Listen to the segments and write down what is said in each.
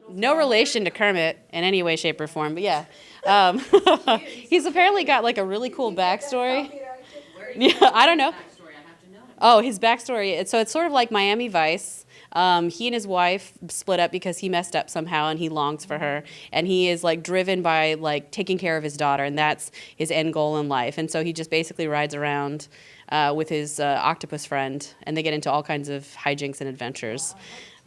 no relation to Kermit in any way, shape, or form, but yeah. He's apparently got like a really cool backstory. Yeah, I don't know. Oh, his backstory. So it's sort of like Miami Vice. He and his wife split up because he messed up somehow and he longs for her. And he is like driven by like taking care of his daughter, and that's his end goal in life. And so he just basically rides around with his octopus friend, and they get into all kinds of hijinks and adventures.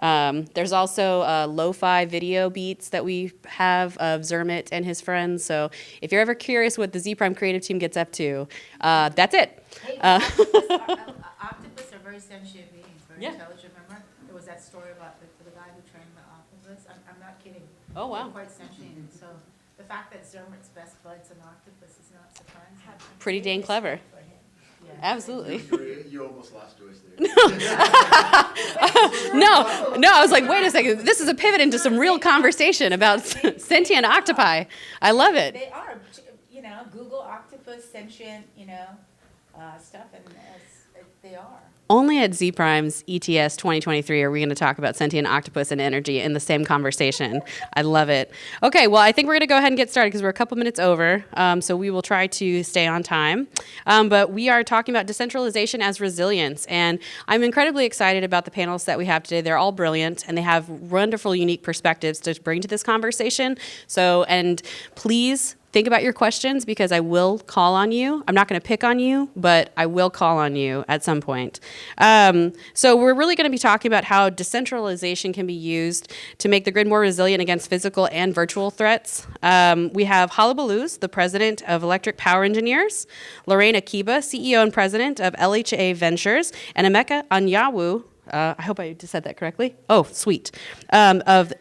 There's also lo-fi video beats that we have of Zermit and his friends. So if you're ever curious what the Zpryme creative team gets up to, that's it. Hey, octopus are very sentient beings, very intelligent. Remember, there was that story about the guy who trained the octopus. I'm not kidding. Oh, wow. They're quite sentient. So the fact that Zermit's best bud's an octopus is not surprising. Pretty dang clever. Yeah. Absolutely. You almost lost Joyce there. No, I was like, wait a second. This is a pivot into some real conversation about sentient octopi. I love it. They are, Google octopus sentient, stuff, and they are. Only at Zpryme's ETS23 are we going to talk about sentient octopus and energy in the same conversation. I love it. Okay, well, I think we're going to go ahead and get started because we're a couple minutes over, so we will try to stay on time. But we are talking about decentralization as resilience, and I'm incredibly excited about the panelists that we have today. They're all brilliant, and they have wonderful, unique perspectives to bring to this conversation. So, and please think about your questions because I will call on you. I'm not going to pick on you, but I will call on you at some point. So we're really going to be talking about how decentralization can be used to make the grid more resilient against physical and virtual threats. We have Hala Ballouz, the president of Electric Power Engineers, Lorraine Akiba, CEO and president of LHA Ventures, and Emeka Anyanwu, I hope I just said that correctly. Oh, sweet. Of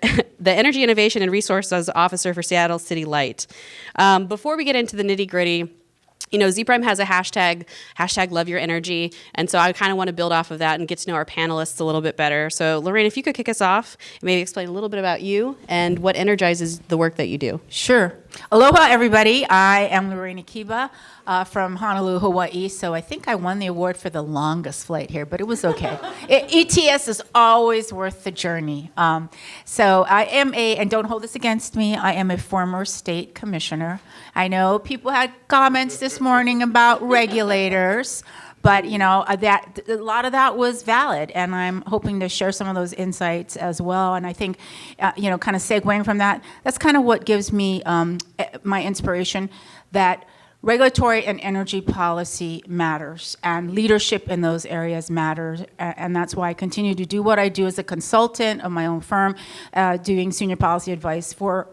the Energy Innovation and Resources Officer for Seattle City Light. Before we get into the nitty-gritty, Zpryme has a hashtag Love Your Energy, and so I kind of want to build off of that and get to know our panelists a little bit better. So, Lorraine, if you could kick us off and maybe explain a little bit about you and what energizes the work that you do. Sure. Aloha, everybody. I am Lorraine Akiba from Honolulu, Hawaii. So I think I won the award for the longest flight here, but it was okay. ETS is always worth the journey. So I am and don't hold this against me, I am a former state commissioner. I know people had comments this morning about regulators. But, that a lot of that was valid, and I'm hoping to share some of those insights as well. And I think, kind of segueing from that, that's kind of what gives me my inspiration, that regulatory and energy policy matters, and leadership in those areas matters, and that's why I continue to do what I do as a consultant of my own firm, doing senior policy advice for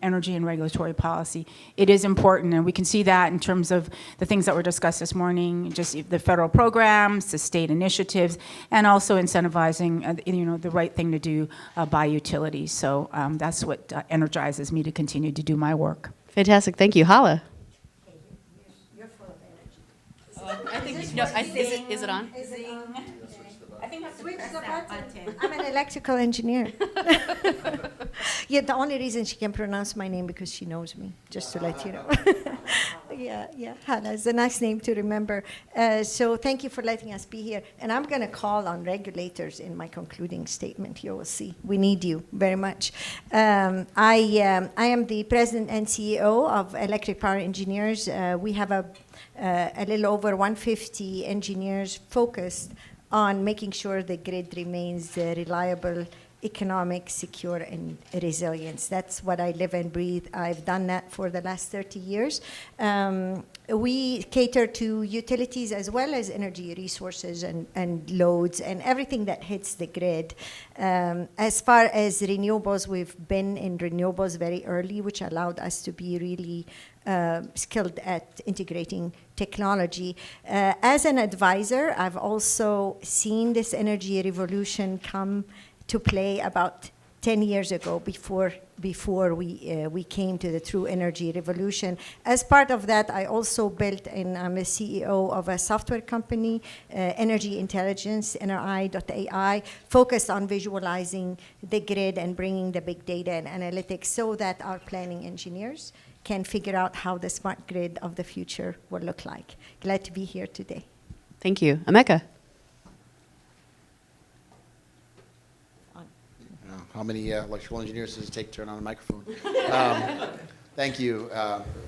energy and regulatory policy. It is important, and we can see that in terms of the things that were discussed this morning, just the federal programs, the state initiatives, and also incentivizing, the right thing to do by utilities. So that's what energizes me to continue to do my work. Fantastic. Thank you. Hala. I think is it on? I think that's Switch the button. I'm an electrical engineer. Yeah, the only reason she can pronounce my name because she knows me, just to let you know. Yeah, Hala is a nice name to remember. So thank you for letting us be here. And I'm going to call on regulators in my concluding statement. You will see. We need you very much. I am the president and CEO of Electric Power Engineers. We have a little over 150 engineers focused on making sure the grid remains reliable, economic, secure, and resilient. That's what I live and breathe. I've done that for the last 30 years. We cater to utilities as well as energy resources and loads and everything that hits the grid. As far as renewables, we've been in renewables very early, which allowed us to be really skilled at integrating technology. As an advisor, I've also seen this energy revolution come to play about 10 years ago before we came to the true energy revolution. As part of that, I also built, and I'm a CEO of a software company, Energy Intelligence, NRI.ai, focused on visualizing the grid and bringing the big data and analytics so that our planning engineers can figure out how the smart grid of the future will look like. Glad to be here today. Thank you. Emeka. how many electrical engineers does it take to turn on a microphone? Thank you.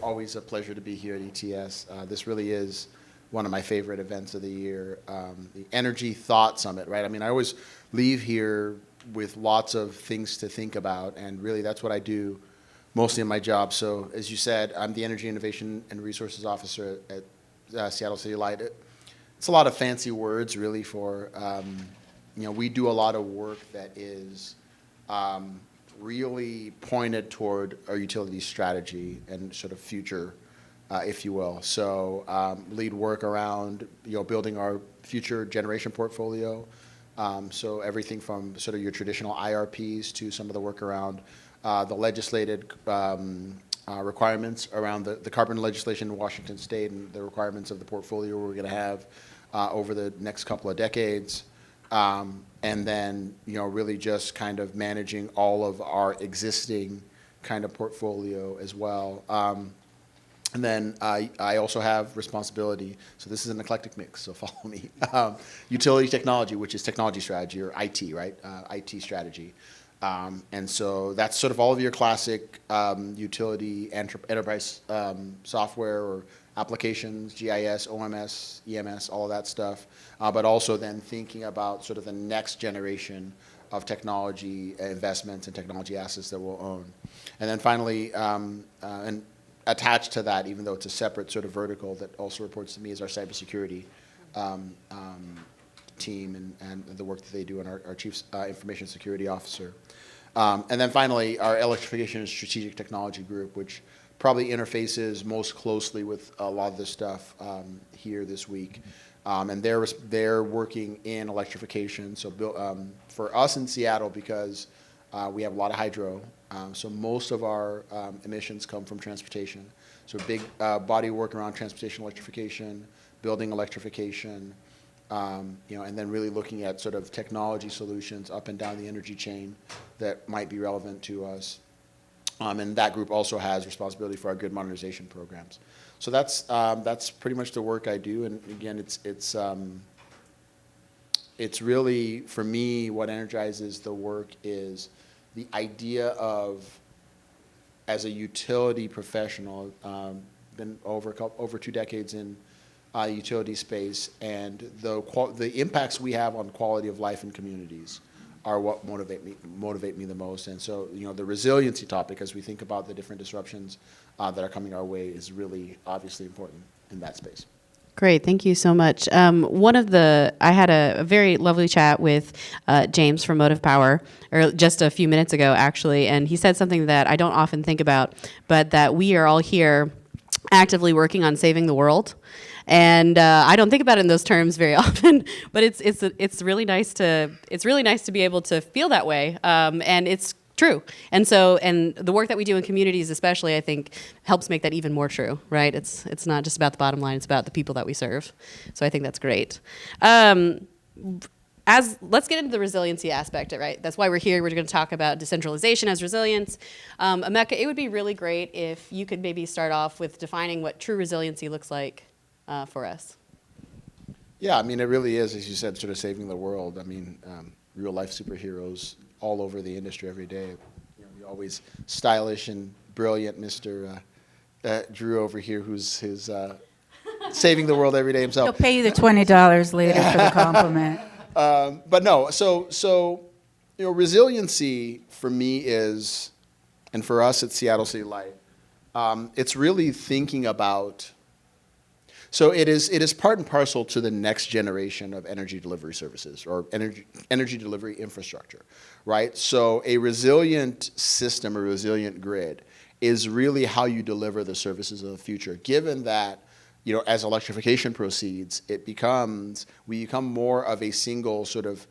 Always a pleasure to be here at ETS. This really is one of my favorite events of the year, the Energy Thought Summit, right? I mean, I always leave here with lots of things to think about, and really that's what I do mostly in my job. So as you said, I'm the Energy Innovation and Resources Officer at Seattle City Light. It's a lot of fancy words, really, for, we do a lot of work that is really pointed toward our utility strategy and sort of future, if you will. So lead work around, building our future generation portfolio. So everything from sort of your traditional IRPs to some of the work around the legislated requirements around the carbon legislation in Washington State and the requirements of the portfolio we're going to have over the next couple of decades. And then, really just kind of managing all of our existing kind of portfolio as well. And then I also have responsibility, so this is an eclectic mix, so follow me. Utility technology, which is technology strategy, or IT, right? IT strategy. And so that's sort of all of your classic utility enterprise software or applications, GIS, OMS, EMS, all of that stuff, but also then thinking about sort of the next generation of technology investments and technology assets that we'll own. And then finally, and attached to that, even though it's a separate sort of vertical that also reports to me, is our cybersecurity team and the work that they do, and our Chief Information Security Officer. And then finally, our Electrification and Strategic Technology Group, which probably interfaces most closely with a lot of this stuff here this week. And they're working in electrification. So for us in Seattle, because we have a lot of hydro, so most of our emissions come from transportation. So big body of work around transportation electrification, building electrification, and then really looking at sort of technology solutions up and down the energy chain that might be relevant to us. And that group also has responsibility for our grid modernization programs. So that's pretty much the work I do. And again, it's really, for me, what energizes the work is the idea of, as a utility professional, been over 2 decades in utility space, and the impacts we have on quality of life in communities are what motivate me the most. And so, the resiliency topic, as we think about the different disruptions that are coming our way, is really obviously important in that space. Great, thank you so much. I had a very lovely chat with James from Motive Power, or just a few minutes ago, actually, and he said something that I don't often think about, but that we are all here actively working on saving the world. And I don't think about it in those terms very often, but it's really nice to be able to feel that way, and it's true. And the work that we do in communities, especially, I think, helps make that even more true. Right? It's not just about the bottom line; it's about the people that we serve. So I think that's great. Let's get into the resiliency aspect, right? That's why we're here. We're going to talk about decentralization as resilience. Emeka, it would be really great if you could maybe start off with defining what true resiliency looks like for us. Yeah, I mean, it really is, as you said, sort of saving the world. I mean, real life superheroes all over the industry every day. We always stylish and brilliant Mr. Drew over here, who's saving the world every day himself. He'll pay you the $20 later for the compliment. But no, so resiliency for me is, and for us at Seattle City Light, it's really thinking about. So it is part and parcel to the next generation of energy delivery services or energy delivery infrastructure, right? So a resilient system, a resilient grid, is really how you deliver the services of the future. Given that, as electrification proceeds, we become more of a single sort of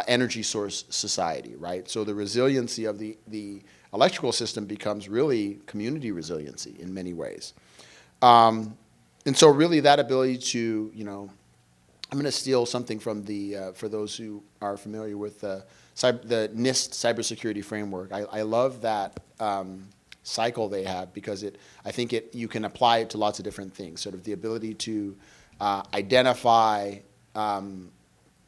energy source society, right? So the resiliency of the electrical system becomes really community resiliency in many ways. And so really that ability to, I'm going to steal something from for those who are familiar with the NIST cybersecurity framework. I love that cycle they have because I think you can apply it to lots of different things. Sort of the ability to identify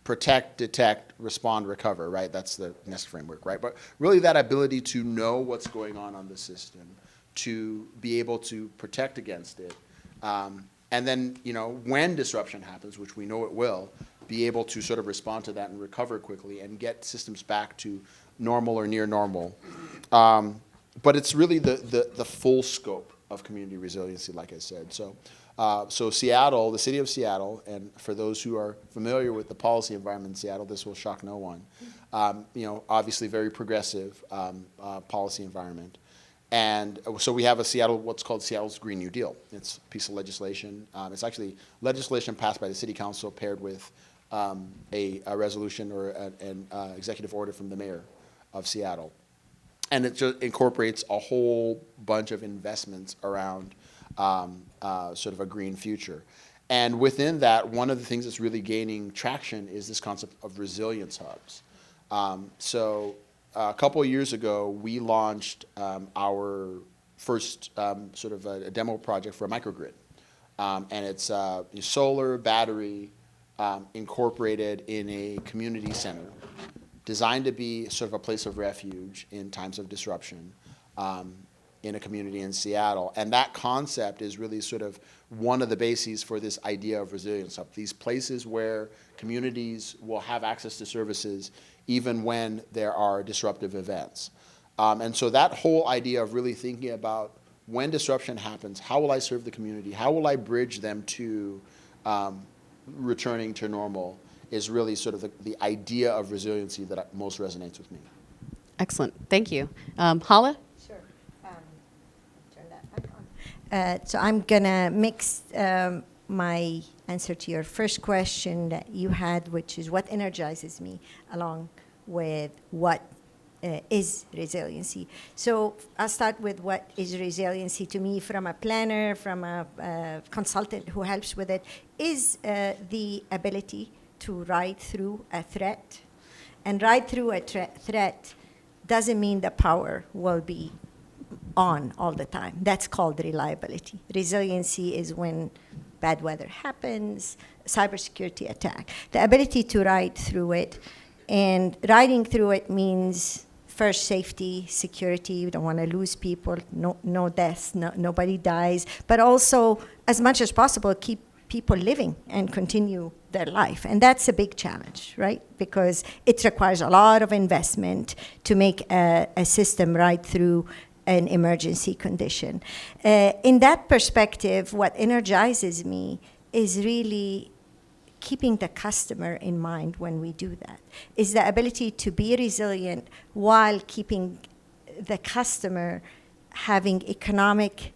protect, detect, respond, recover, right? That's the NEST framework, right? But really that ability to know what's going on the system, to be able to protect against it, and then, when disruption happens, which we know it will, be able to sort of respond to that and recover quickly and get systems back to normal or near normal. But it's really the full scope of community resiliency, like I said. So Seattle, the city of Seattle, and for those who are familiar with the policy environment in Seattle, this will shock no one. Obviously very progressive policy environment. And so we have what's called Seattle's Green New Deal. It's a piece of legislation. It's actually legislation passed by the city council paired with a resolution or an executive order from the mayor of Seattle. And it just incorporates a whole bunch of investments around sort of a green future. And within that, one of the things that's really gaining traction is this concept of resilience hubs. So a couple of years ago, we launched our first sort of a demo project for a microgrid. And it's solar, battery, incorporated in a community center, designed to be sort of a place of refuge in times of disruption in a community in Seattle. And that concept is really sort of one of the bases for this idea of resilience hub. These places where communities will have access to services even when there are disruptive events. And so that whole idea of really thinking about when disruption happens, how will I serve the community? How will I bridge them to returning to normal is really sort of the idea of resiliency that most resonates with me. Excellent. Thank you. Hala? Sure. Turn that back on. So I'm going to mix my answer to your first question that you had, which is what energizes me, along with what is resiliency. So I'll start with what is resiliency to me from a planner, from a consultant who helps with it, is the ability to ride through a threat. And ride through a threat doesn't mean the power will be on all the time. That's called reliability. Resiliency is when bad weather happens, cybersecurity attack. The ability to ride through it, and riding through it means first safety, security. We don't want to lose people, no deaths, nobody dies, but also as much as possible keep people living and continue their life. And that's a big challenge, right? Because it requires a lot of investment to make a system ride through an emergency condition. In that perspective, what energizes me is really keeping the customer in mind when we do that, is the ability to be resilient while keeping the customer having economic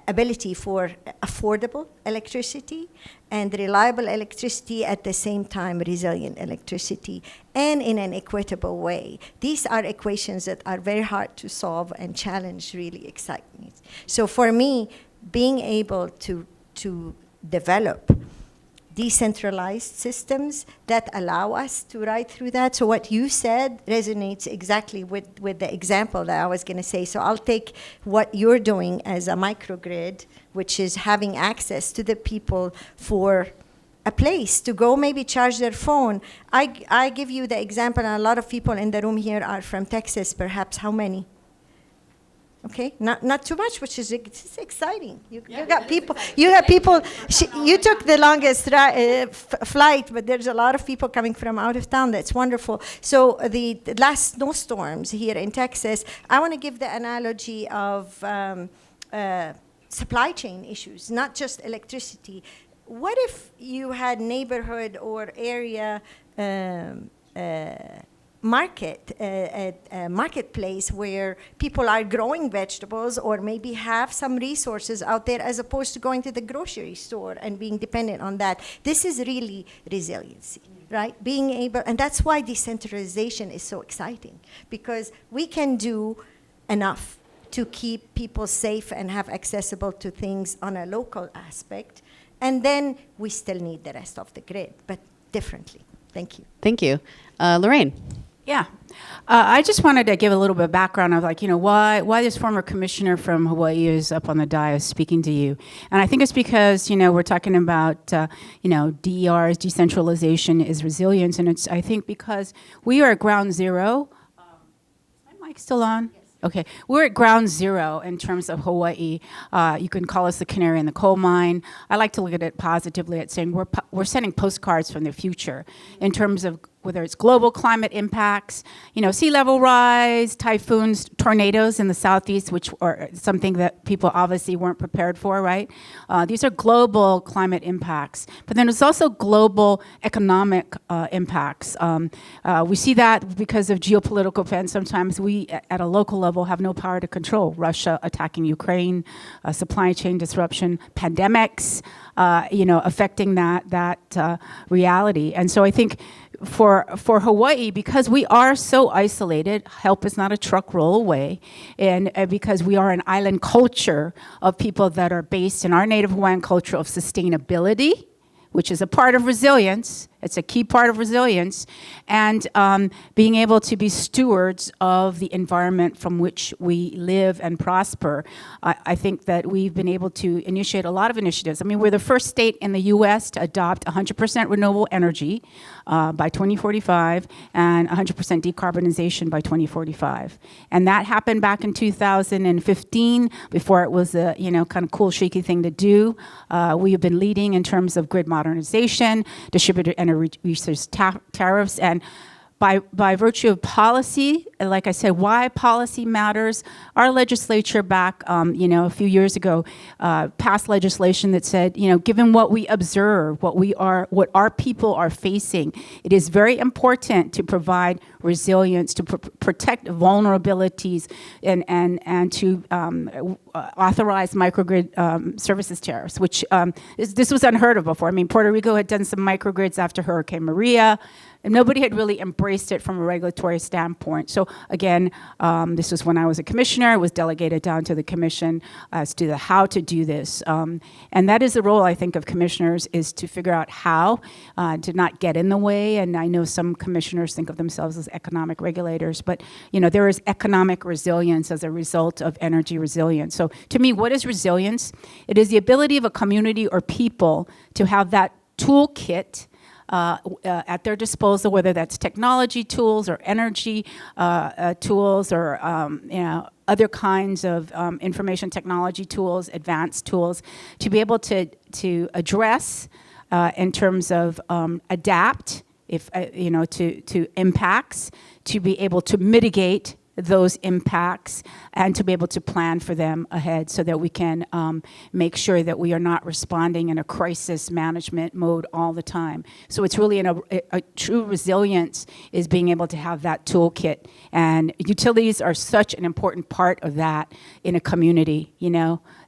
ability for affordable electricity and reliable electricity, at the same time resilient electricity, and in an equitable way. These are equations that are very hard to solve, and challenge really excite me. So for me, being able to develop decentralized systems that allow us to ride through that. So what you said resonates exactly with the example that I was going to say. So I'll take what you're doing as a microgrid, which is having access to the people for a place to go maybe charge their phone. I give you the example, and a lot of people in the room here are from Texas, perhaps. How many? Okay, not too much, which is it's exciting. You got people. You have people. You took the longest flight, but there's a lot of people coming from out of town. That's wonderful. So the last snowstorms here in Texas, I want to give the analogy of supply chain issues, not just electricity. What if you had neighborhood or area marketplace where people are growing vegetables or maybe have some resources out there, as opposed to going to the grocery store and being dependent on that? This is really resiliency, right? Being able, and that's why decentralization is so exciting, because we can do enough to keep people safe and have accessible to things on a local aspect, and then we still need the rest of the grid, but differently. Thank you. Thank you. Lorraine? Yeah. I just wanted to give a little bit of background of like, why this former commissioner from Hawaii is up on the dais speaking to you. And I think it's because, we're talking about, DER's decentralization is resilience. And it's, I think, because we are at ground zero. Is my mic still on? Okay, we're at ground zero in terms of Hawaii. You can call us the canary in the coal mine. I like to look at it positively at saying we're sending postcards from the future in terms of whether it's global climate impacts, sea level rise, typhoons, tornadoes in the southeast, which are something that people obviously weren't prepared for, right? These are global climate impacts. But then there's also global economic impacts. We see that because of geopolitical events. Sometimes we, at a local level, have no power to control. Russia attacking Ukraine, supply chain disruption, pandemics, affecting that reality. And so I think for Hawaii, because we are so isolated, help is not a truck roll away, and because we are an island culture of people that are based in our native Hawaiian culture of sustainability, which is a part of resilience. It's a key part of resilience, and being able to be stewards of the environment from which we live and prosper. I think that we've been able to initiate a lot of initiatives. I mean, we're the first state in the U.S. to adopt 100% renewable energy by 2045 and 100% decarbonization by 2045. And that happened back in 2015, before it was a kind of cool, shaky thing to do. We have been leading in terms of grid modernization, distributed energy resource tariffs, and by virtue of policy, like I said, why policy matters. Our legislature back, a few years ago, passed legislation that said, given what we observe, what our people are facing, it is very important to provide resilience, to protect vulnerabilities, and to authorize microgrid services tariffs, which this was unheard of before. I mean, Puerto Rico had done some microgrids after Hurricane Maria, and nobody had really embraced it from a regulatory standpoint. So again, this was when I was a commissioner. It was delegated down to the commission as to how to do this. And that is the role, I think, of commissioners, is to figure out how to not get in the way. And I know some commissioners think of themselves as economic regulators, but there is economic resilience as a result of energy resilience. So to me, what is resilience? It is the ability of a community or people to have that toolkit at their disposal, whether that's technology tools or energy tools or other kinds of information technology tools, advanced tools, to be able to address in terms of adapt to impacts, to be able to mitigate those impacts, and to be able to plan for them ahead so that we can make sure that we are not responding in a crisis management mode all the time. So it's really a true resilience is being able to have that toolkit. And utilities are such an important part of that in a community.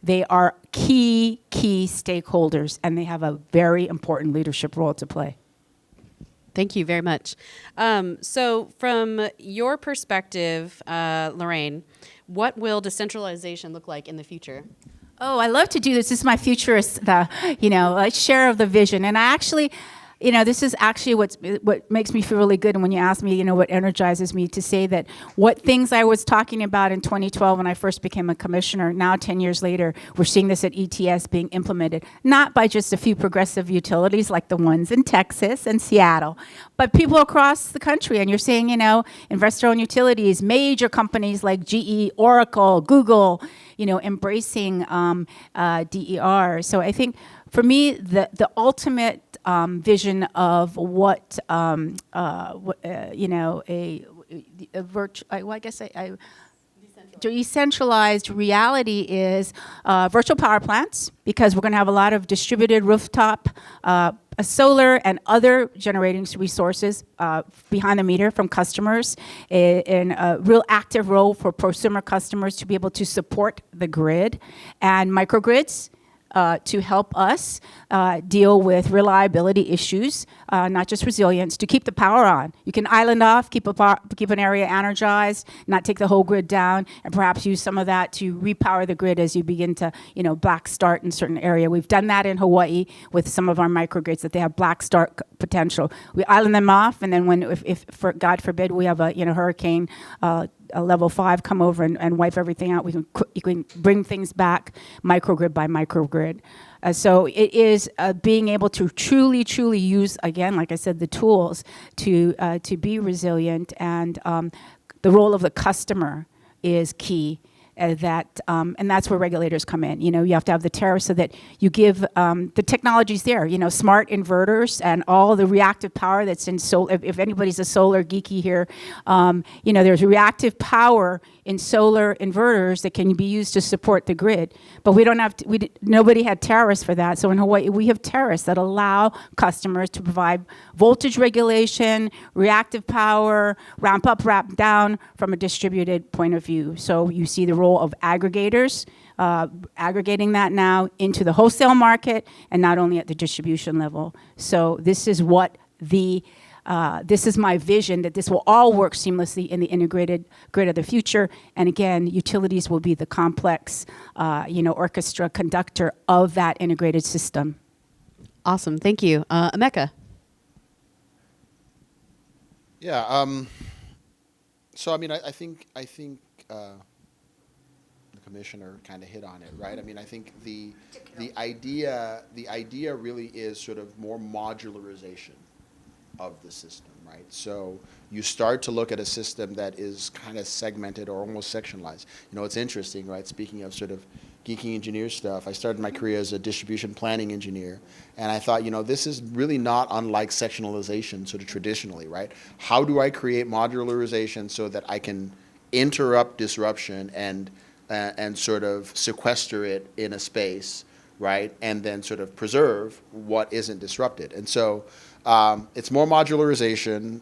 They are key stakeholders, and they have a very important leadership role to play. Thank you very much. So from your perspective, Lorraine, what will decentralization look like in the future? Oh, I love to do this. This is my futurist, share of the vision. And I actually, this is actually what makes me feel really good. And when you ask me, what energizes me, to say that what things I was talking about in 2012 when I first became a commissioner, now 10 years later, we're seeing this at ETS being implemented, not by just a few progressive utilities like the ones in Texas and Seattle, but people across the country. And you're seeing, investor-owned utilities, major companies like GE, Oracle, Google, embracing DER. So I think for me, the ultimate vision of what decentralized reality is virtual power plants, because we're going to have a lot of distributed rooftop solar and other generating resources behind the meter from customers, in a real active role for prosumer customers to be able to support the grid, and microgrids. to help us deal with reliability issues, not just resilience, to keep the power on. You can island off, keep an area energized, not take the whole grid down, and perhaps use some of that to repower the grid as you begin to, black start in certain area. We've done that in Hawaii with some of our microgrids, that they have black start potential. We island them off, and then if for God forbid, we have a hurricane, a level 5 come over and wipe everything out, you can bring things back microgrid by microgrid. So it is being able to truly use, again, like I said, the tools to be resilient, and the role of the customer is key. And that's where regulators come in. You have to have the tariff so that you give the technologies there. Smart inverters and all the reactive power that's in solar. If anybody's a solar geeky here, there's reactive power in solar inverters that can be used to support the grid. But we don't have to, nobody had tariffs for that. So in Hawaii, we have tariffs that allow customers to provide voltage regulation, reactive power, ramp up, ramp down from a distributed point of view. So you see the role of aggregators, aggregating that now into the wholesale market, and not only at the distribution level. So this is what this is my vision, that this will all work seamlessly in the integrated grid of the future. And again, utilities will be the complex, orchestra conductor of that integrated system. Awesome. Thank you. Emeka. Yeah. So, I think the commissioner kind of hit on it, right? I think the idea really is sort of more modularization of the system, right? So you start to look at a system that is kind of segmented or almost sectionalized. It's interesting, right? Speaking of sort of geeky engineer stuff, I started my career as a distribution planning engineer, and I thought, this is really not unlike sectionalization sort of traditionally, right? How do I create modularization so that I can interrupt disruption and sort of sequester it in a space, right? And then sort of preserve what isn't disrupted. And so it's more modularization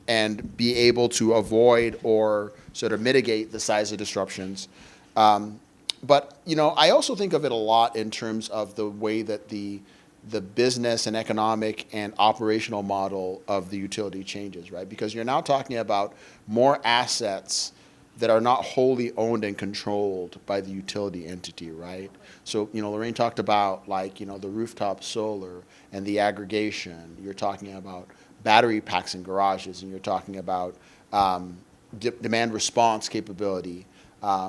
and be able to avoid or sort of mitigate the size of disruptions. But, I also think of it a lot in terms of the way that the business and economic and operational model of the utility changes, right? Because you're now talking about more assets that are not wholly owned and controlled by the utility entity, right? So, Lorraine talked about the rooftop solar and the aggregation. You're talking about battery packs in garages, and you're talking about demand response capability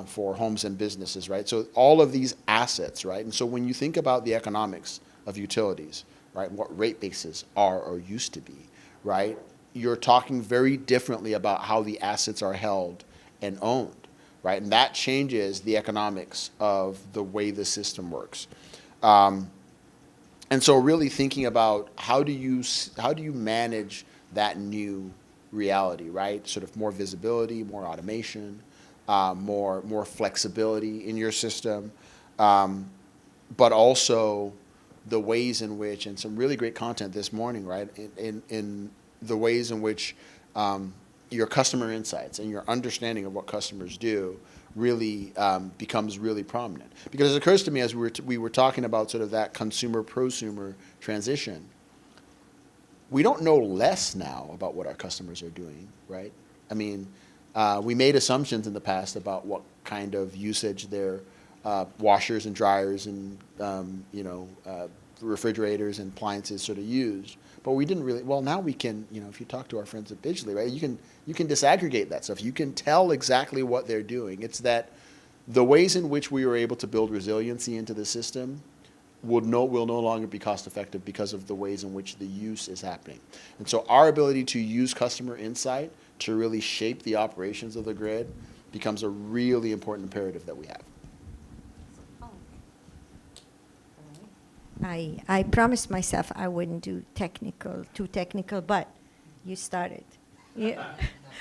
for homes and businesses, right? So all of these assets, right? And so when you think about the economics of utilities, right, what rate bases are or used to be, right, you're talking very differently about how the assets are held and owned, right? And that changes the economics of the way the system works. And so really thinking about how do you manage that new reality, right? Sort of more visibility, more automation, more flexibility in your system, but also the ways in which, and some really great content this morning, right? In the ways in which your customer insights and your understanding of what customers do really becomes really prominent. Because it occurs to me as we were talking about sort of that consumer-prosumer transition, we don't know less now about what our customers are doing, right? We made assumptions in the past about what kind of usage their washers and dryers and refrigerators and appliances sort of used. But we didn't really, well, now we can, if you talk to our friends at Deuley, right, you can disaggregate that stuff. You can tell exactly what they're doing. It's that the ways in which we were able to build resiliency into the system will no longer be cost effective because of the ways in which the use is happening. And so our ability to use customer insight to really shape the operations of the grid becomes a really important imperative that we have. I promised myself I wouldn't do too technical, but you started.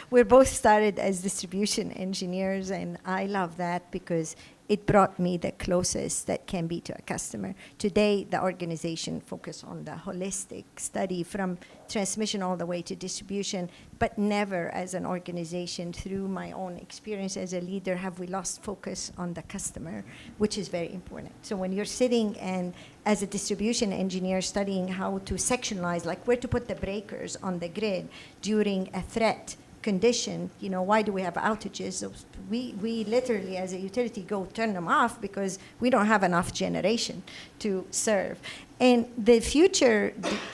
We both started as distribution engineers, and I love that because it brought me the closest that can be to a customer. Today, the organization focus on the holistic study from transmission all the way to distribution, but never as an organization, through my own experience as a leader, have we lost focus on the customer, which is very important. So when you're sitting and as a distribution engineer studying how to sectionalize, like where to put the breakers on the grid during a threat condition, why do we have outages? So we literally, as a utility, go turn them off because we don't have enough generation to serve. And the future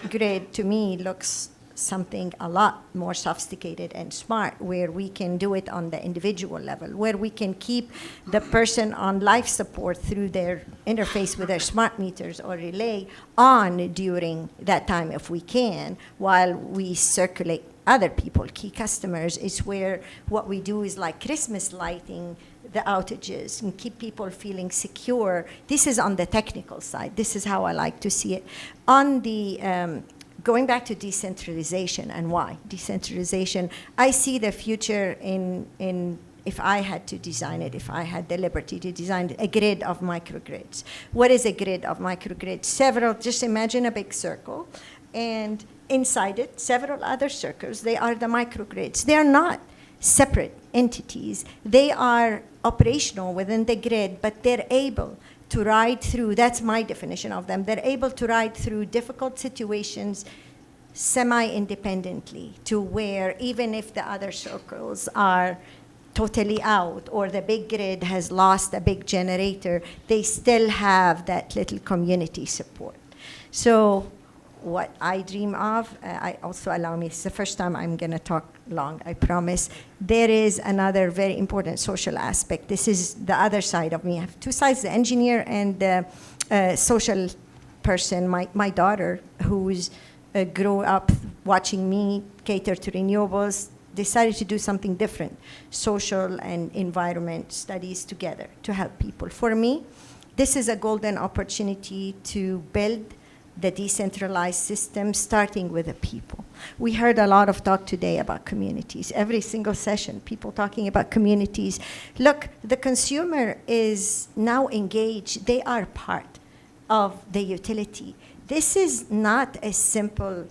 grid, to me, looks something a lot more sophisticated and smart, where we can do it on the individual level, where we can keep the person on life support through their interface with their smart meters or relay on during that time if we can, while we circulate other people, key customers. Is where what we do is like Christmas lighting the outages and keep people feeling secure. This is on the technical side. This is how I like to see it. On the going back to decentralization and why decentralization, I see the future in if I had to design it, if I had the liberty to design a grid of microgrids. What is a grid of microgrids? Just imagine a big circle, and inside it, several other circles. They are the microgrids. They are not separate entities. They are operational within the grid, but they're able to ride through, that's my definition of them, they're able to ride through difficult situations semi-independently, to where even if the other circles are totally out or the big grid has lost a big generator, they still have that little community support. So what I dream of, I also allow me, it's the first time I'm going to talk long, I promise. There is another very important social aspect. This is the other side of me. I have two sides, the engineer and the social person. My daughter, who's grew up watching me cater to renewables, decided to do something different, social and environment studies together to help people. For me, this is a golden opportunity to build the decentralized system, starting with the people. We heard a lot of talk today about communities. Every single session, people talking about communities. Look, the consumer is now engaged. They are part of the utility. This is not a simple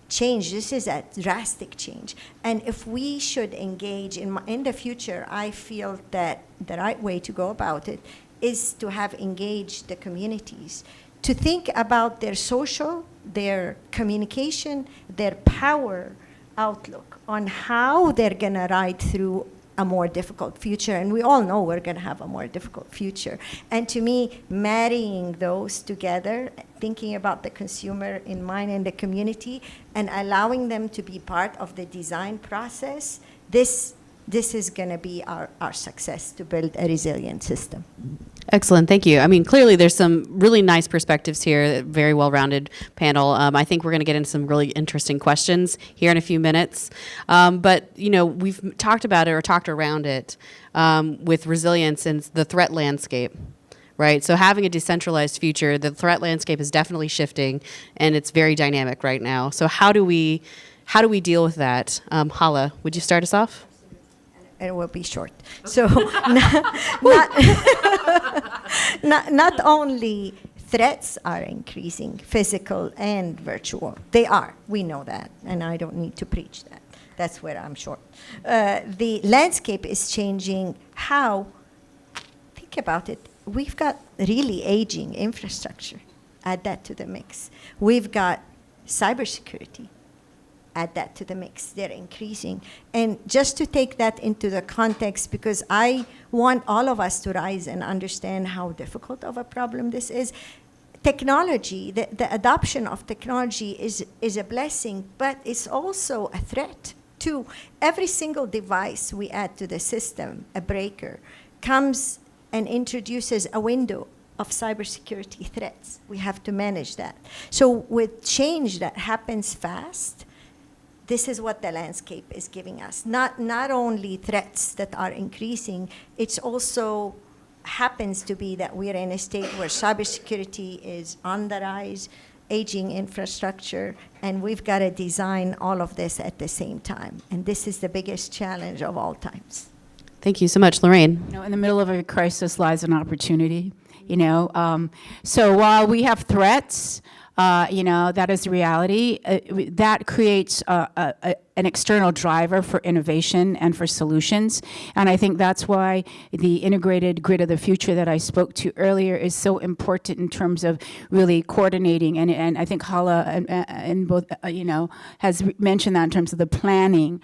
change. This is a drastic change. And if we should engage in the future, I feel that the right way to go about it is to have engaged the communities, to think about their social, their communication, their power outlook on how they're going to ride through a more difficult future. And we all know we're going to have a more difficult future. And to me, marrying those together, thinking about the consumer in mind and the community, and allowing them to be part of the design process, this is going to be our success to build a resilient system. Excellent, thank you. I mean, clearly there's some really nice perspectives here, very well-rounded panel. I think we're going to get into some really interesting questions here in a few minutes. But, we've talked about it or talked around it with resilience and the threat landscape, right? So having a decentralized future, the threat landscape is definitely shifting, and it's very dynamic right now. So how do we deal with that? Hala, would you start us off? It will be short. So not only threats are increasing, physical and virtual. They are. We know that, and I don't need to preach that. That's where I'm short. The landscape is changing. How? Think about it. We've got really aging infrastructure. Add that to the mix. We've got cybersecurity. Add that to the mix. They're increasing. And just to take that into the context, because I want all of us to rise and understand how difficult of a problem this is. Technology, the adoption of technology is a blessing, but it's also a threat too. Every single device we add to the system, a breaker, comes and introduces a window of cybersecurity threats. We have to manage that. So with change that happens fast, this is what the landscape is giving us. Not only threats that are increasing, it's also happens to be that we're in a state where cybersecurity is on the rise, aging infrastructure, and we've got to design all of this at the same time. And this is the biggest challenge of all times. Thank you so much, Lorraine. You know, in the middle of a crisis lies an opportunity. You know, so while we have threats, you know, that is the reality. That creates an external driver for innovation and for solutions. And I think that's why the integrated grid of the future that I spoke to earlier is so important in terms of really coordinating. And I think Hala and both, you know, has mentioned that in terms of the planning,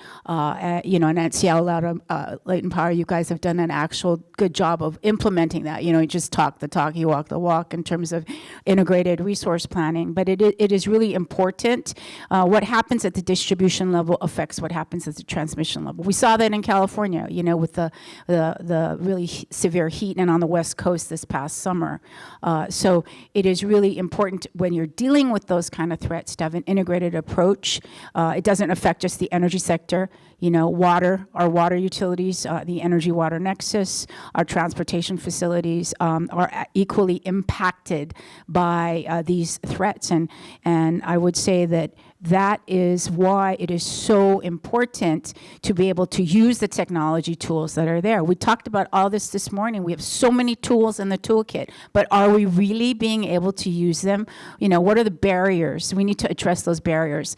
you know, and at Seattle Latent Power, you guys have done an actual good job of implementing that. You know, you just talk the talk, you walk the walk in terms of integrated resource planning. But it is really important. What happens at the distribution level affects what happens at the transmission level. We saw that in California, you know, with the really severe heat and on the West Coast this past summer. So it is really important when you're dealing with those kind of threats to have an integrated approach. It doesn't affect just the energy sector. You know, water, our water utilities, the energy water nexus, our transportation facilities are equally impacted by these threats. And I would say that is why it is so important to be able to use the technology tools that are there. We talked about all this morning. We have so many tools in the toolkit, but are we really being able to use them? You know, what are the barriers? We need to address those barriers.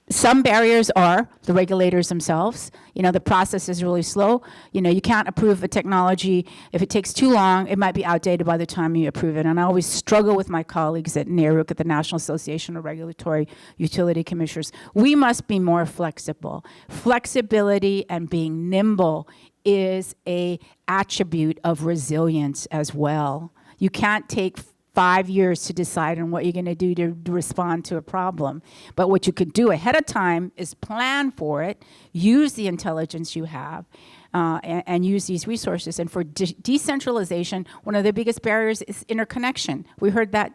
Some barriers are the regulators themselves. You know, the process is really slow. You know, you can't approve a technology. If it takes too long, it might be outdated by the time you approve it. And I always struggle with my colleagues at NARUC, at the National Association of Regulatory Utility Commissioners. We must be more flexible. Flexibility and being nimble is an attribute of resilience as well. You can't take 5 years to decide on what you're going to do to respond to a problem. But what you could do ahead of time is plan for it, use the intelligence you have, and use these resources. And for decentralization, one of the biggest barriers is interconnection. We heard that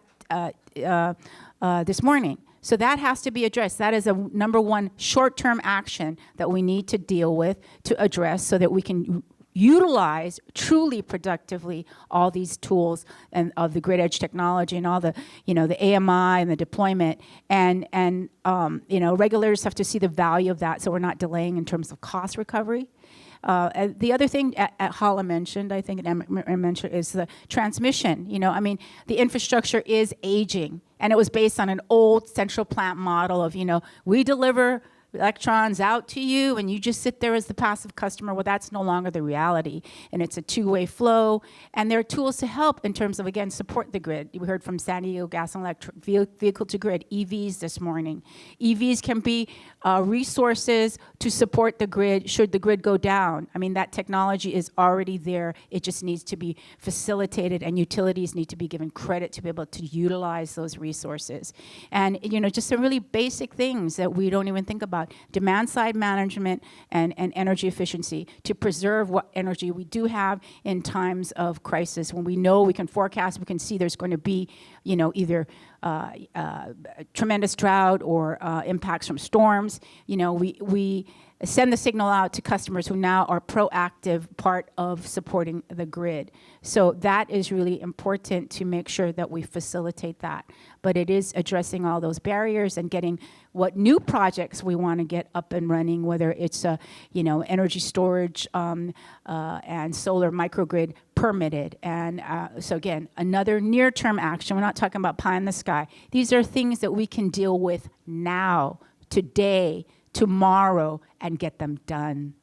this morning. So that has to be addressed. That is a number one short-term action that we need to deal with, to address, so that we can utilize truly productively all these tools and of the grid edge technology and all the, you know, the AMI and the deployment. And you know, regulators have to see the value of that, so we're not delaying in terms of cost recovery. The other thing at Hala mentioned, I think, and Emeka mentioned, is the transmission. You know, I mean, the infrastructure is aging, and it was based on an old central plant model of, you know, we deliver electrons out to you and you just sit there as the passive customer. Well, that's no longer the reality, and it's a two-way flow. And there are tools to help in terms of, again, support the grid. We heard from San Diego Gas and Electric Vehicle to Grid, EVs this morning. EVs can be resources to support the grid should the grid go down. I mean, that technology is already there. It just needs to be facilitated, and utilities need to be given credit to be able to utilize those resources. And, you know, just some really basic things that we don't even think about. Demand side management and energy efficiency to preserve what energy we do have in times of crisis, when we know we can forecast, we can see there's going to be, you know, either tremendous drought or impacts from storms. You know, we send the signal out to customers who now are proactive part of supporting the grid. So that is really important to make sure that we facilitate that. But it is addressing all those barriers and getting what new projects we want to get up and running, whether it's you know, energy storage and solar microgrid permitted. And so again, another near-term action. We're not talking about pie in the sky. These are things that we can deal with now, today, tomorrow, and get them done.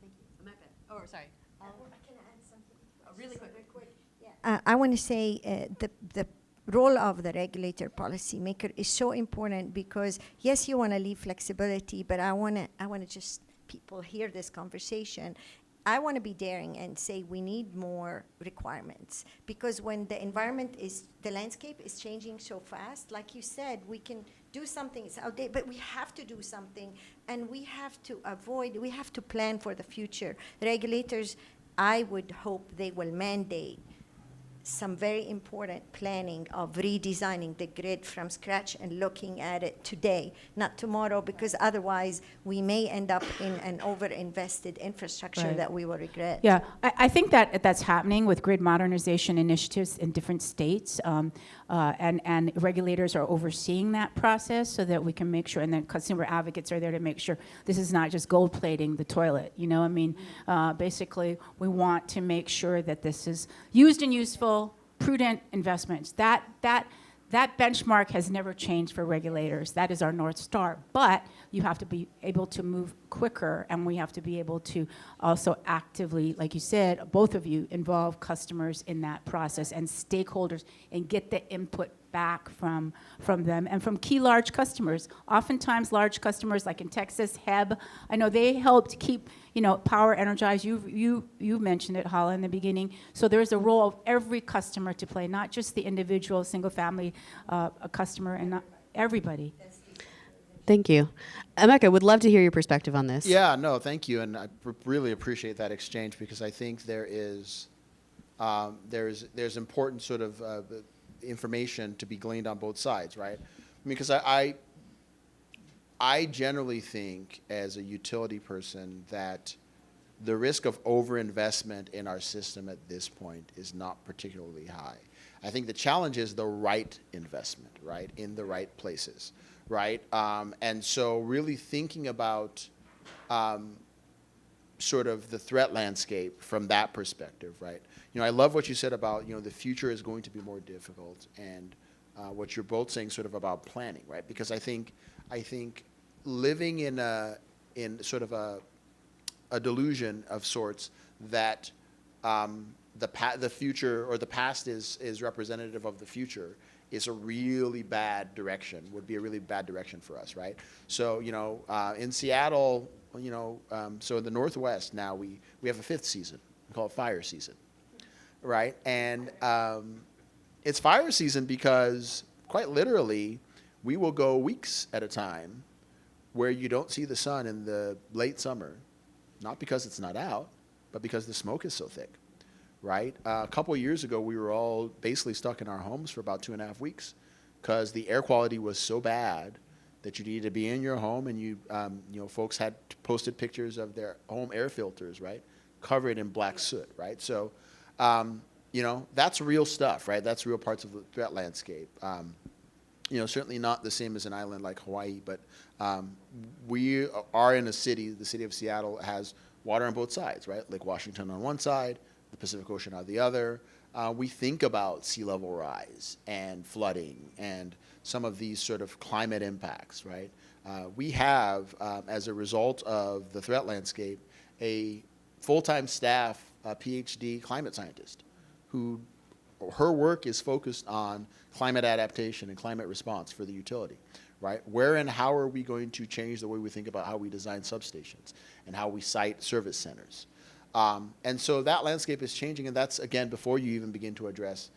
Thank you. Emeka. Oh, sorry. Can I add something? Really quick. Yeah. I want to say the role of the regulator policymaker is so important, because yes, you want to leave flexibility, but I want to just people hear this conversation. I want to be daring and say we need more requirements, because when the landscape is changing so fast, like you said, we can do something, it's outdated, but we have to do something, and we have to plan for the future. The regulators, I would hope they will mandate some very important planning of redesigning the grid from scratch and looking at it today, not tomorrow, because otherwise we may end up in an over-invested infrastructure Right. that we will regret. Yeah, I think that that's happening with grid modernization initiatives in different states, and regulators are overseeing that process so that we can make sure, and then consumer advocates are there to make sure this is not just gold plating the toilet, you know, I mean, basically we want to make sure that this is used and useful, prudent investments. That benchmark has never changed for regulators. That is our North Star. But you have to be able to move quicker, and we have to be able to also actively, like you said, both of you, involve customers in that process and stakeholders and get the input back from them and from key large customers. Oftentimes large customers like in Texas, HEB, I know they helped keep, you know, power energized. You mentioned it, Hala, in the beginning. So there's a role of every customer to play, not just the individual single family customer, and not everybody. Thank you. Emeka, would love to hear your perspective on this. Yeah, no, thank you, and I really appreciate that exchange, because I think there's important sort of information to be gleaned on both sides, right? I mean, because I generally think as a utility person that the risk of overinvestment in our system at this point is not particularly high. I think the challenge is the right investment, right, in the right places, right? And so really thinking about sort of the threat landscape from that perspective, right? You know, I love what you said about, you know, the future is going to be more difficult, and what you're both saying sort of about planning, right? Because I think living in sort of a delusion of sorts that the future or the past is representative of the future is a really bad direction, would be a really bad direction for us, right? So, you know, in Seattle, you know, so in the Northwest now we have a fifth season. We call it fire season, right? And it's fire season because quite literally we will go weeks at a time where you don't see the sun in the late summer, not because it's not out, but because the smoke is so thick, right? A couple of years ago, we were all basically stuck in our homes for about 2.5 weeks because the air quality was so bad that you needed to be in your home, and you know, folks had posted pictures of their home air filters, right, covered in black soot, right? So, you know, that's real stuff, right? That's real parts of the threat landscape. You know, certainly not the same as an island like Hawaii, but we are in a city, the city of Seattle has water on both sides, right? Lake Washington on one side, the Pacific Ocean on the other. We think about sea level rise and flooding and some of these sort of climate impacts, right? We have, as a result of the threat landscape, a full-time staff PhD climate scientist who her work is focused on climate adaptation and climate response for the utility, right? Where and how are we going to change the way we think about how we design substations and how we site service centers? And so that landscape is changing, and that's, again, before you even begin to address,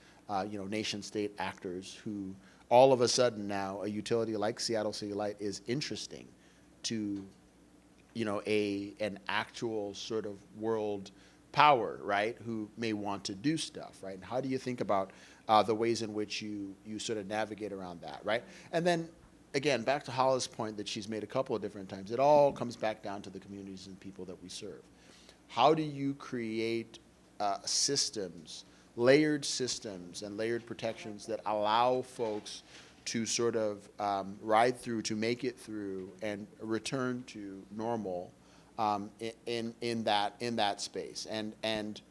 you know, nation-state actors who all of a sudden now a utility like Seattle City Light is interesting to, you know, an actual sort of world power, right, who may want to do stuff, right? And how do you think about the ways in which you sort of navigate around that, right? And then, again, back to Hala's point that she's made a couple of different times, it all comes back down to the communities and people that we serve. How do you create systems, layered systems and layered protections that allow folks to sort of ride through, to make it through and return to normal in that space? And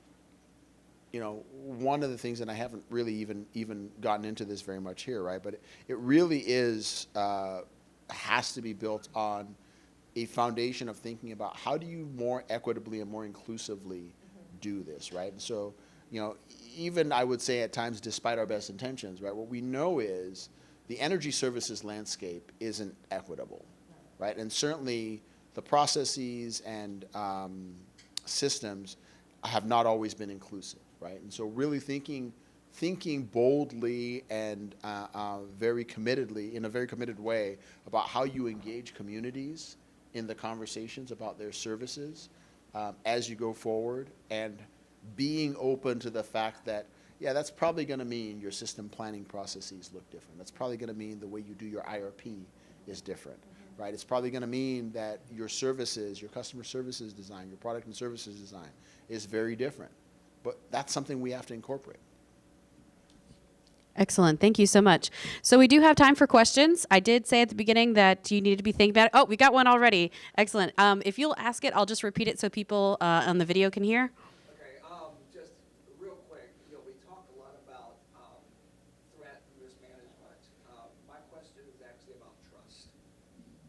you know, one of the things, and I haven't really even gotten into this very much here, right? But it really is has to be built on a foundation of thinking about how do you more equitably and more inclusively do this, right? And so, you know, even I would say at times, despite our best intentions, right, what we know is the energy services landscape isn't equitable, right? And certainly the processes and systems have not always been inclusive, right? And so really thinking boldly and very committedly, in a very committed way, about how you engage communities in the conversations about their services as you go forward, and being open to the fact that Yeah, that's probably going to mean your system planning processes look different. That's probably going to mean the way you do your IRP is different, right? It's probably going to mean that your services, your customer services design, your product and services design is very different. But that's something we have to incorporate. Excellent. Thank you so much. So we do have time for questions. I did say at the beginning that you needed to be thinking about it. Oh, we got one already. Excellent. If you'll ask it, I'll just repeat it so people on the video can hear. Okay, just real quick, we talk a lot about threat and risk management. My question is actually about trust.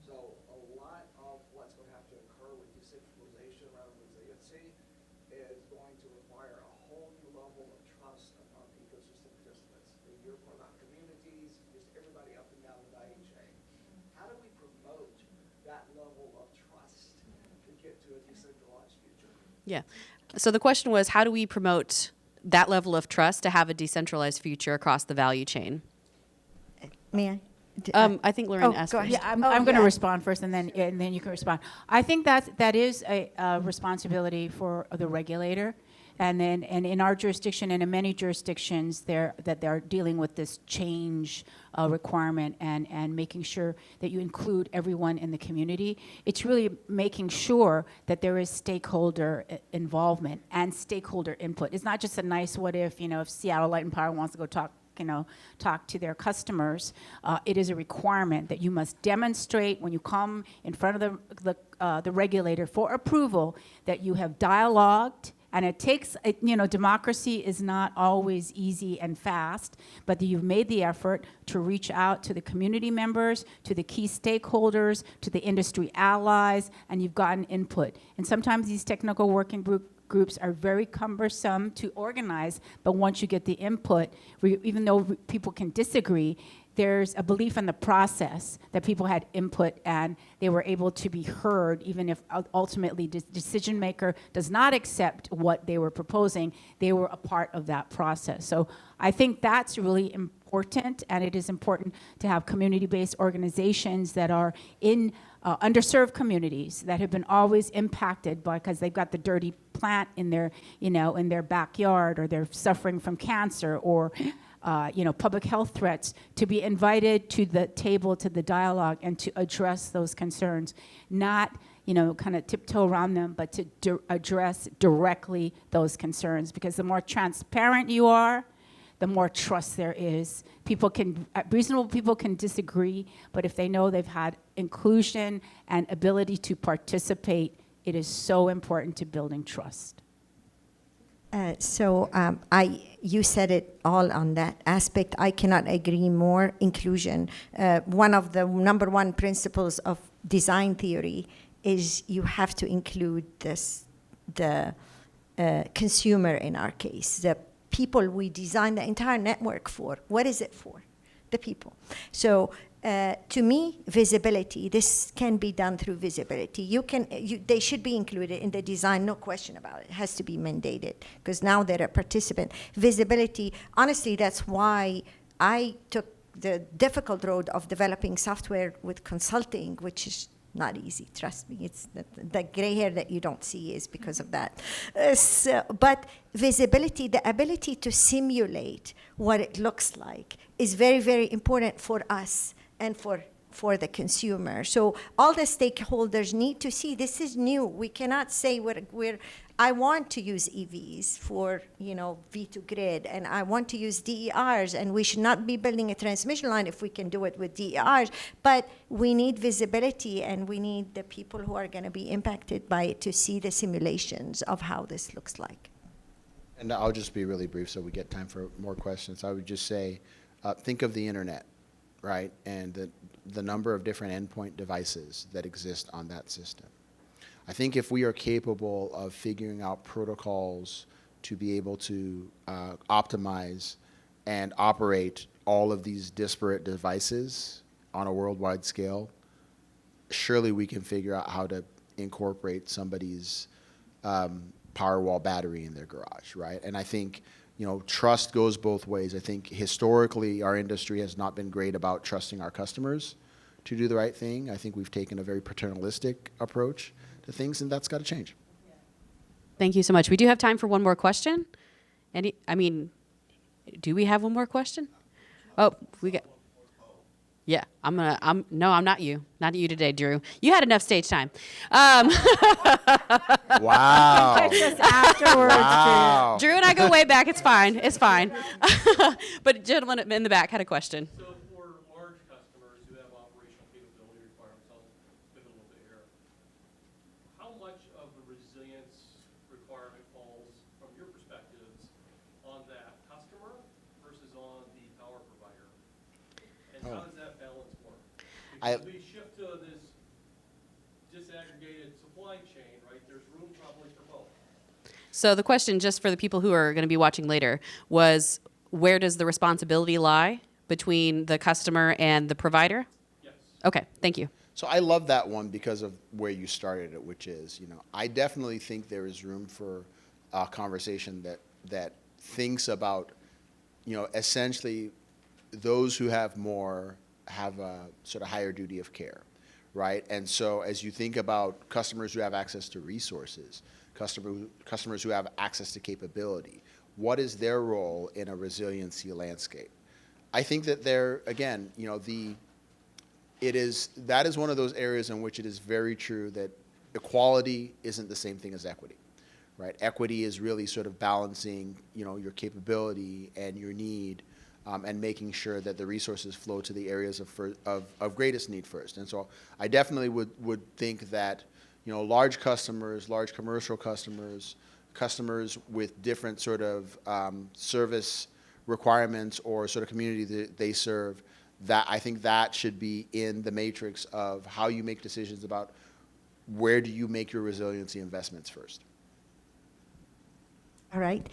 So a lot of what's going to have to occur with decentralization around resiliency is going to require a whole new level of trust among ecosystem participants. You're talking about communities, just everybody up and down the value chain. How do we promote that level of trust to get to a decentralized future? Yeah. So the question was, how do we promote that level of trust to have a decentralized future across the value chain? May I? I think Lorraine Oh, asked go first. ahead. Yeah, I'm Oh, going to yeah. respond first, and then you can respond. I think that is a responsibility for the regulator, and in our jurisdiction and in many jurisdictions, they're dealing with this change requirement and making sure that you include everyone in the community. It's really making sure that there is stakeholder involvement and stakeholder input. It's not just a nice what if Seattle Light and Power wants to go talk to their customers. It is a requirement that you must demonstrate when you come in front of the regulator for approval that you have dialogued. And it takes, democracy is not always easy and fast, but that you've made the effort to reach out to the community members, to the key stakeholders, to the industry allies, and you've gotten input. And sometimes these technical working groups are very cumbersome to organize, but once you get the input, even though people can disagree, there's a belief in the process that people had input and they were able to be heard, even if ultimately the decision maker does not accept what they were proposing, they were a part of that process. So I think that's really important, and it is important to have community-based organizations that are in underserved communities that have been always impacted because they've got the dirty plant in their, in their backyard, or they're suffering from cancer, or public health threats, to be invited to the table, to the dialogue, and to address those concerns, not kind of tiptoe around them, but to address directly those concerns. Because the more transparent you are, the more trust there is. Reasonable people can disagree, but if they know they've had inclusion and ability to participate, it is so important to building trust. You said it all on that aspect. I cannot agree more. Inclusion. One of the number one principles of design theory is you have to include the consumer in our case, the people we design the entire network for. What is it for? The people. So to me, visibility, this can be done through visibility. They should be included in the design, no question about it. It has to be mandated because now they're a participant. Visibility, honestly, that's why I took the difficult road of developing software with consulting, which is not easy, trust me. It's the gray hair that you don't see is because of that. But visibility, the ability to simulate what it looks like, is very, very important for us and for the consumer. So all the stakeholders need to see this is new. We cannot say I want to use EVs for V2 grid, and I want to use DERs, and we should not be building a transmission line if we can do it with DERs. But we need visibility, and we need the people who are going to be impacted by it to see the simulations of how this looks like. And I'll just be really brief so we get time for more questions. I would just say, think of the internet, right? And the number of different endpoint devices that exist on that system. I think if we are capable of figuring out protocols to be able to optimize and operate all of these disparate devices on a worldwide scale, surely we can figure out how to incorporate somebody's Powerwall battery in their garage, right? And I think trust goes both ways. I think historically our industry has not been great about trusting our customers to do the right thing. I think we've taken a very paternalistic approach to things, and that's got to change. Thank you so much. We do have time for one more question. Do we have one more question? Oh, we got. Yeah, I'm not you. Not you today, Drew. You had enough stage time. Wow. Just afterwards. Wow. Drew and I go way back. It's fine. It's fine. But gentleman in the back had a question. So for large customers who have operational capability requirements, I'll pivot a little bit here. How much of the resilience requirement falls, from your perspectives, on that customer versus on the power provider? And how does that balance work? Because we shift to this disaggregated supply chain, right? There's room probably for both. So the question, just for the people who are going to be watching later, was where does the responsibility lie between the customer and the provider? Yes. Okay, thank you. So I love that one because of where you started it, which is, I definitely think there is room for a conversation that thinks about, essentially those who have more have a sort of higher duty of care, right? And so as you think about customers who have access to resources, customers who have access to capability, what is their role in a resiliency landscape? I think that again, that is one of those areas in which it is very true that equality isn't the same thing as equity, right? Equity is really sort of balancing, your capability and your need, and making sure that the resources flow to the areas of greatest need first. And so I definitely would think that, large customers, large commercial customers, customers with different sort of service requirements or sort of community that they serve, that I think that should be in the matrix of how you make decisions about where do you make your resiliency investments first. All right.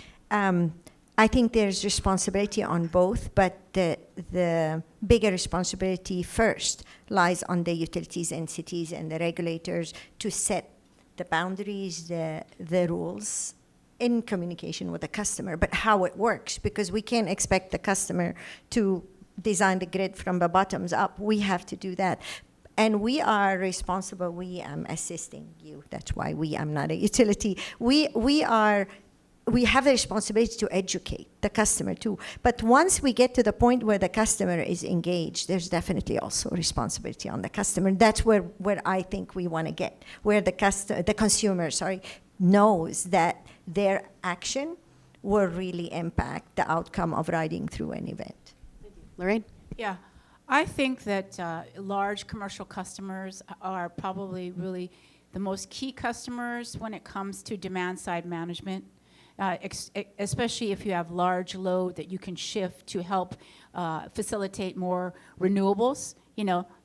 I think there's responsibility on both, but the bigger responsibility first lies on the utilities entities and the regulators to set the boundaries, the rules in communication with the customer, but how it works, because we can't expect the customer to design the grid from the bottoms up. We have to do that. And we are responsible. We am assisting you. That's why I'm not a utility. We have the responsibility to educate the customer too. But once we get to the point where the customer is engaged, there's definitely also responsibility on the customer. That's where I think we want to get, where the consumer knows that their action will really impact the outcome of riding through an event. Lorraine? Yeah, I think that large commercial customers are probably really the most key customers when it comes to demand-side management, especially if you have large load that you can shift to help facilitate more renewables.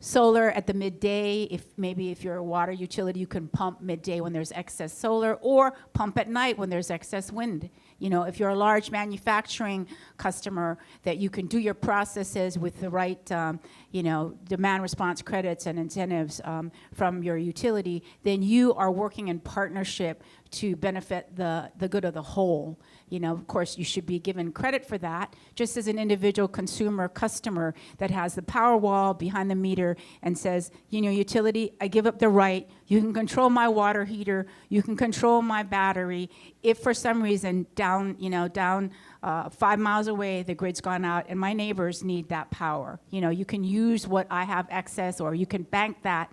Solar at the midday, if you're a water utility, you can pump midday when there's excess solar, or pump at night when there's excess wind. If you're a large manufacturing customer, that you can do your processes with the right, demand response credits and incentives from your utility, then you are working in partnership to benefit the good of the whole. Of course, you should be given credit for that, just as an individual customer that has the power wall behind the meter and says, utility, I give up the right. You can control my water heater. You can control my battery. If for some reason down 5 miles away, the grid's gone out and my neighbors need that power, you can use what I have excess, or you can bank that.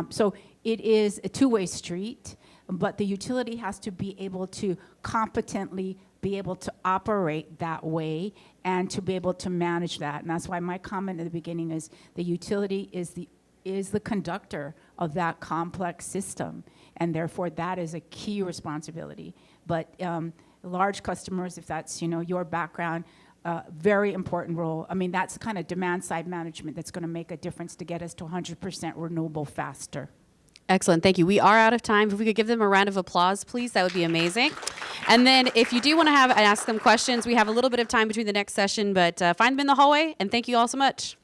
So it is a two-way street, but the utility has to be able to competently be able to operate that way and to be able to manage that. And that's why my comment at the beginning is the utility is the conductor of that complex system, and therefore that is a key responsibility. But large customers, if that's your background, very important role. I mean, that's kind of demand side management that's going to make a difference to get us to 100% renewable faster. Excellent. Thank you. We are out of time. If we could give them a round of applause, please, that would be amazing. And then if you do want to ask them questions, we have a little bit of time between the next session, but find them in the hallway, and thank you all so much.